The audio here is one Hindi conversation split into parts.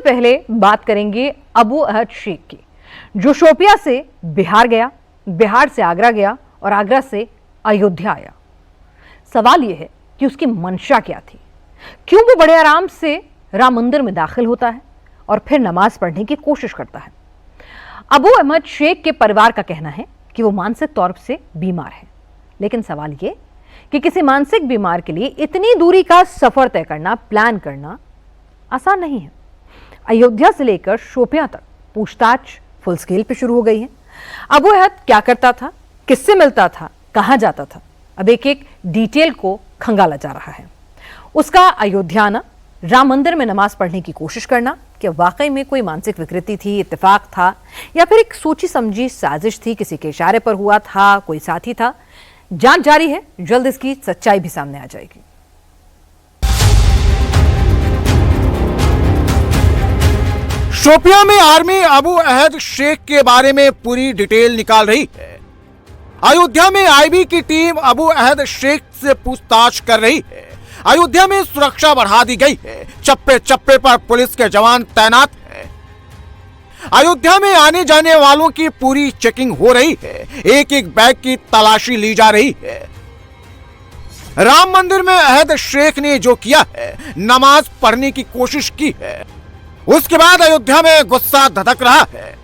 पहले बात करेंगे अबू अहद शेख की, जो शोपिया से बिहार गया, बिहार से आगरा गया और आगरा से अयोध्या आया। सवाल यह है कि उसकी मंशा क्या थी, क्यों वो बड़े आराम से राम मंदिर में दाखिल होता है और फिर नमाज पढ़ने की कोशिश करता है। अबू अहमद शेख के परिवार का कहना है कि वो मानसिक तौर से बीमार है, लेकिन सवाल ये कि किसी मानसिक बीमार के लिए इतनी दूरी का सफर तय करना, प्लान करना आसान नहीं है। अयोध्या से लेकर शोपियां तक पूछताछ फुल स्केल पे शुरू हो गई है। अबू अहद क्या करता था, किससे मिलता था, कहां जाता था, अब एक एक डिटेल को खंगाला जा रहा है। उसका अयोध्या आना, राम मंदिर में नमाज पढ़ने की कोशिश करना, क्या वाकई में कोई मानसिक विकृति थी, इत्तेफाक था, या फिर एक सोची समझी साजिश थी, किसी के इशारे पर हुआ था, कोई साथी था? जांच जारी है, जल्द इसकी सच्चाई भी सामने आ जाएगी। शोपियां में आर्मी अबू अहद शेख के बारे में पूरी डिटेल निकाल रही है। अयोध्या में आईबी की टीम अबू अहद शेख से पूछताछ कर रही है। अयोध्या में सुरक्षा बढ़ा दी गई है, चप्पे चप्पे पर पुलिस के जवान तैनात हैं। अयोध्या में आने जाने वालों की पूरी चेकिंग हो रही है, एक एक बैग की तलाशी ली जा रही है। राम मंदिर में अहद शेख ने जो किया है, नमाज पढ़ने की कोशिश की है, उसके बाद अयोध्या में गुस्सा धधक रहा है।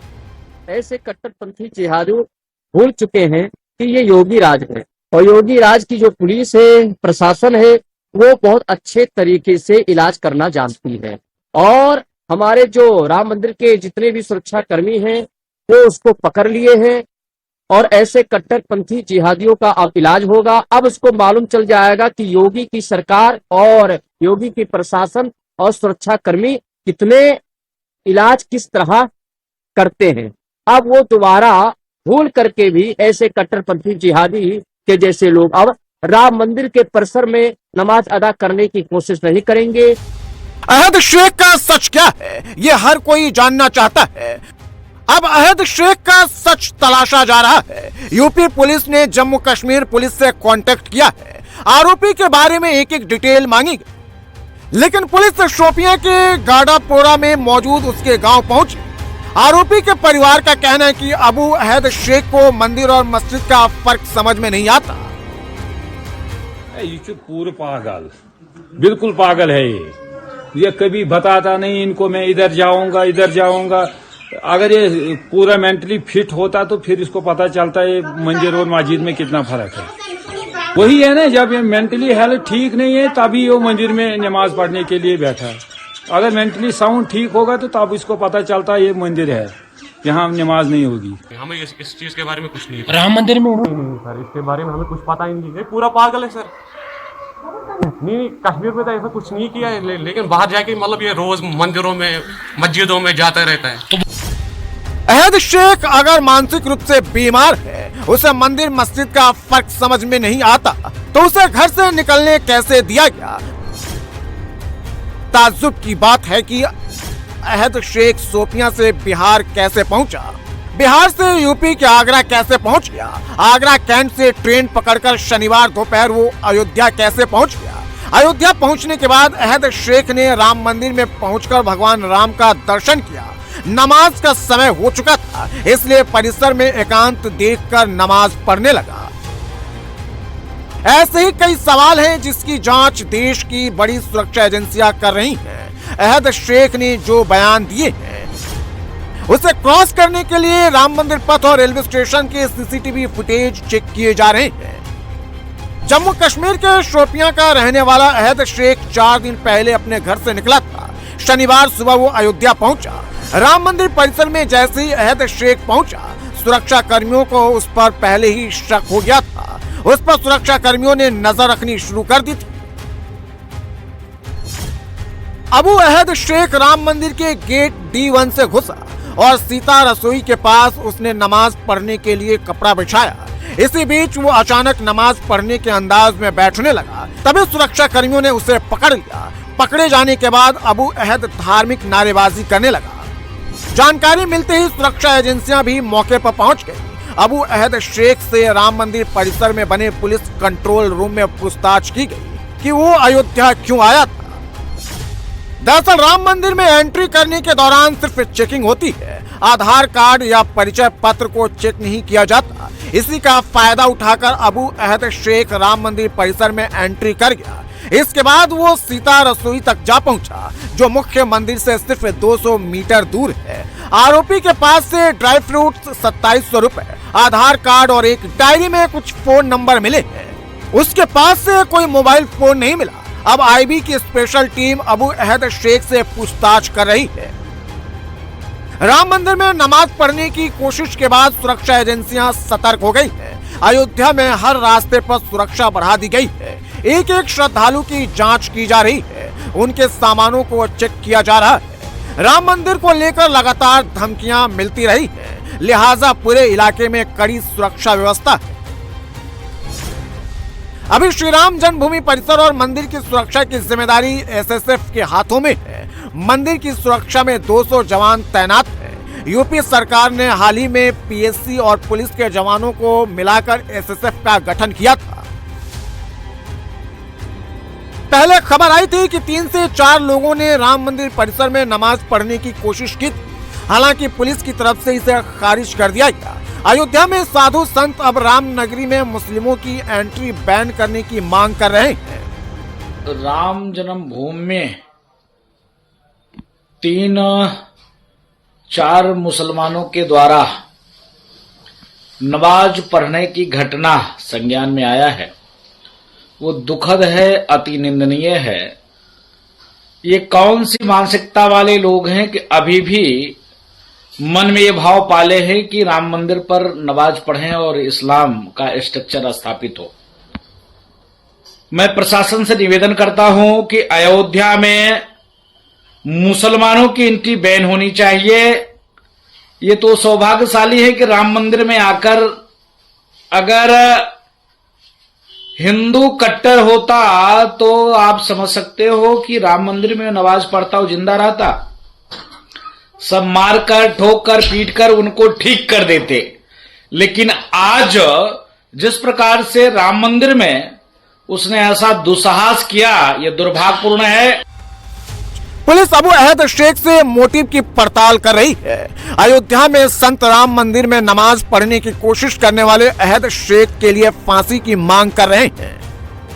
ऐसे कट्टरपंथी जिहादी भूल चुके हैं कि ये योगी राज है, और योगी राज की जो पुलिस है, प्रशासन है, वो बहुत अच्छे तरीके से इलाज करना जानती है। और हमारे जो राम मंदिर के जितने भी सुरक्षा कर्मी हैं, वो उसको पकड़ लिए हैं, और ऐसे कट्टरपंथी जिहादियों का अब इलाज होगा। अब उसको मालूम चल जाएगा कि योगी की सरकार और योगी की प्रशासन और सुरक्षा कर्मी कितने इलाज किस तरह करते हैं। अब वो दोबारा भूल करके भी ऐसे कट्टरपंथी जिहादी के जैसे लोग अब राम मंदिर के परिसर में नमाज अदा करने की कोशिश नहीं करेंगे। अहद शेख का सच क्या है, ये हर कोई जानना चाहता है। अब अहद शेख का सच तलाशा जा रहा है। यूपी पुलिस ने जम्मू कश्मीर पुलिस से कांटेक्ट किया है, आरोपी के बारे में एक एक डिटेल मांगी गई, लेकिन पुलिस शोपियां के गाडापोरा में मौजूद उसके गांव पहुंची। आरोपी के परिवार का कहना है कि अबू अहद शेख को मंदिर और मस्जिद का फर्क समझ में नहीं आता। ये पूरे पागल, बिल्कुल पागल है ये कभी बताता नहीं इनको मैं इधर जाऊंगा। अगर ये पूरा मेंटली फिट होता तो फिर इसको पता चलता है मंदिर और मस्जिद में कितना फर्क है। वही है ना, जब ये मेंटली हेल्थ ठीक नहीं है तभी वो मंदिर में नमाज पढ़ने के लिए बैठा है। अगर मेंटली साउंड ठीक होगा तो तब इसको पता चलता है ये मंदिर है, यहाँ नमाज नहीं होगी। हमें इस चीज के बारे में कुछ नहीं, राम मंदिर में सर इसके बारे में हमें कुछ पता ही नहीं है। पूरा पागल है सर। नहीं, कश्मीर में तो ऐसा कुछ नहीं किया है, लेकिन बाहर जाके मतलब ये रोज मंदिरों में मस्जिदों में जाता रहता है। अहद शेख अगर मानसिक रूप से बीमार है, उसे मंदिर मस्जिद का फर्क समझ में नहीं आता, तो उसे घर से निकलने कैसे दिया गया? ताज्जुब की बात है कि अहद शेख शोपियां से बिहार कैसे पहुंचा, बिहार से यूपी के आगरा कैसे पहुंच गया, आगरा कैंट से ट्रेन पकड़कर शनिवार दोपहर वो अयोध्या कैसे पहुंच गया। अयोध्या पहुंचने के बाद अहद शेख ने राम मंदिर में पहुंचकर भगवान राम का दर्शन किया। नमाज का समय हो चुका था, इसलिए परिसर में एकांत देखकर नमाज पढ़ने लगा। ऐसे ही कई सवाल हैं जिसकी जांच देश की बड़ी सुरक्षा एजेंसियां कर रही हैं। अहद शेख ने जो बयान दिए हैं उसे क्रॉस करने के लिए राम मंदिर पथ और रेलवे स्टेशन के सीसीटीवी फुटेज चेक किए जा रहे हैं। जम्मू कश्मीर के शोपियां का रहने वाला अहद शेख 4 दिन पहले अपने घर से निकला था। शनिवार सुबह वो अयोध्या पहुंचा। राम मंदिर परिसर में जैसे ही अहद शेख पहुंचा, सुरक्षा कर्मियों को उस पर पहले ही शक हो गया था। उस पर सुरक्षा कर्मियों ने नजर रखनी शुरू कर दी थी। अबू अहद शेख राम मंदिर के गेट D1 से घुसा और सीता रसोई के पास उसने नमाज पढ़ने के लिए कपड़ा बिछाया। इसी बीच वो अचानक नमाज पढ़ने के अंदाज में बैठने लगा। तभी सुरक्षा कर्मियों ने उसे पकड़ लिया। पकड़े जाने के बाद अबू अहद धार्मिक नारेबाजी करने लगा। जानकारी मिलते ही सुरक्षा एजेंसियां भी मौके पर पहुंच गई। अबू अहद शेख से राम मंदिर परिसर में बने पुलिस कंट्रोल रूम में पूछताछ की गई कि वो अयोध्या क्यों आया था। दरअसल राम मंदिर में एंट्री करने के दौरान सिर्फ चेकिंग होती है, आधार कार्ड या परिचय पत्र को चेक नहीं किया जाता। इसी का फायदा उठाकर अबू अहद शेख राम मंदिर परिसर में एंट्री कर गया। इसके बाद वो सीता रसोई तक जा पहुंचा, जो मुख्य मंदिर से सिर्फ 200 मीटर दूर है। आरोपी के पास से ड्राई फ्रूट्स 2700 रुपए, आधार कार्ड और एक डायरी में कुछ फोन नंबर मिले हैं। उसके पास से कोई मोबाइल फोन नहीं मिला। अब आईबी की स्पेशल टीम अबू अहद शेख से पूछताछ कर रही है। राम मंदिर में नमाज पढ़ने की कोशिश के बाद सुरक्षा एजेंसियां सतर्क हो गई हैं। अयोध्या में हर रास्ते पर सुरक्षा बढ़ा दी गई है। एक एक श्रद्धालु की जांच की जा रही है, उनके सामानों को चेक किया जा रहा है। राम मंदिर को लेकर लगातार धमकियां मिलती रही हैं, लिहाजा पूरे इलाके में कड़ी सुरक्षा व्यवस्था है। अभी श्री राम जन्मभूमि परिसर और मंदिर की सुरक्षा की जिम्मेदारी एसएसएफ के हाथों में है। मंदिर की सुरक्षा में 200 जवान तैनात हैं। यूपी सरकार ने हाल ही में पीएससी और पुलिस के जवानों को मिलाकर एसएसएफ का गठन किया था। पहले खबर आई थी कि 3 से 4 लोगों ने राम मंदिर परिसर में नमाज पढ़ने की कोशिश की थी। हालांकि पुलिस की तरफ से इसे खारिज कर दिया गया। अयोध्या में साधु संत अब राम नगरी में मुस्लिमों की एंट्री बैन करने की मांग कर रहे हैं। राम जन्मभूमि में 3-4 मुसलमानों के द्वारा नमाज पढ़ने की घटना संज्ञान में आया है। वो दुखद है, अति निंदनीय है। ये कौन सी मानसिकता वाले लोग हैं कि अभी भी मन में ये भाव पाले हैं कि राम मंदिर पर नमाज पढ़ें और इस्लाम का स्ट्रक्चर स्थापित हो। मैं प्रशासन से निवेदन करता हूं कि अयोध्या में मुसलमानों की एंट्री बैन होनी चाहिए। ये तो सौभाग्यशाली है कि राम मंदिर में आकर अगर हिंदू कट्टर होता तो आप समझ सकते हो कि राम मंदिर में नमाज पढ़ता हो जिंदा रहता, सब मारकर ठोककर पीटकर उनको ठीक कर देते। लेकिन आज जिस प्रकार से राम मंदिर में उसने ऐसा दुस्साहस किया, यह दुर्भाग्यपूर्ण है। पुलिस अबू अहद शेख से मोटिव की पड़ताल कर रही है। अयोध्या में संत राम मंदिर में नमाज पढ़ने की कोशिश करने वाले अहद शेख के लिए फांसी की मांग कर रहे हैं।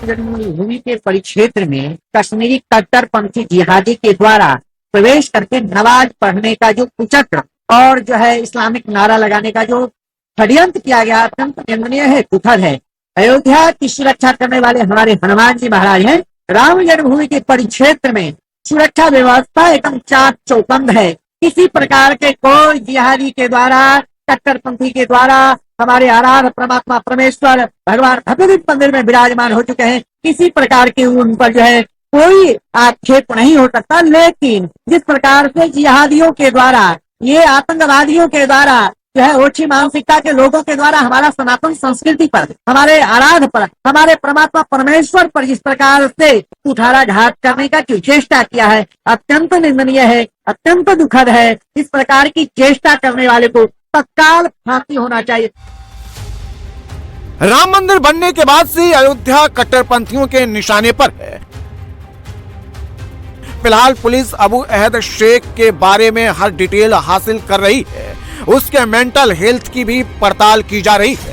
जन्मभूमि के परिक्षेत्र में कश्मीरी कट्टरपंथी जिहादी के द्वारा प्रवेश करके नमाज पढ़ने का जो कुचक्र और जो है इस्लामिक नारा लगाने का जो षड्यंत्र किया गया, अत्यंत निंदनीय है, दुखद है। अयोध्या की सुरक्षा करने वाले हमारे हनुमान जी महाराज हैं। राम जन्मभूमि के परिक्षेत्र में सुरक्षा व्यवस्था एकदम चाक चौबंद है। किसी प्रकार के कोई जिहादी के द्वारा, कट्टरपंथी के द्वारा हमारे आराध्य परमात्मा परमेश्वर भगवान भव्य मंदिर में विराजमान हो चुके हैं, किसी प्रकार के उन पर जो है कोई आक्षेप नहीं हो सकता। लेकिन जिस प्रकार से जिहादियों के द्वारा, ये आतंकवादियों के द्वारा जो है ओछी मानसिकता के लोगों के द्वारा हमारा सनातन संस्कृति पर, हमारे आराध्य पर, हमारे परमात्मा परमेश्वर पर जिस प्रकार से कुठाराघात करने का जो चेष्टा किया है, अत्यंत निंदनीय है, अत्यंत दुखद है। इस प्रकार की चेष्टा करने वाले को तत्काल फांसी होना चाहिए। राम मंदिर बनने के बाद से अयोध्या कट्टरपंथियों के निशाने पर है। फिलहाल पुलिस अबू अहद शेख के बारे में हर डिटेल हासिल कर रही है। उसके मेंटल हेल्थ की भी पड़ताल की जा रही है।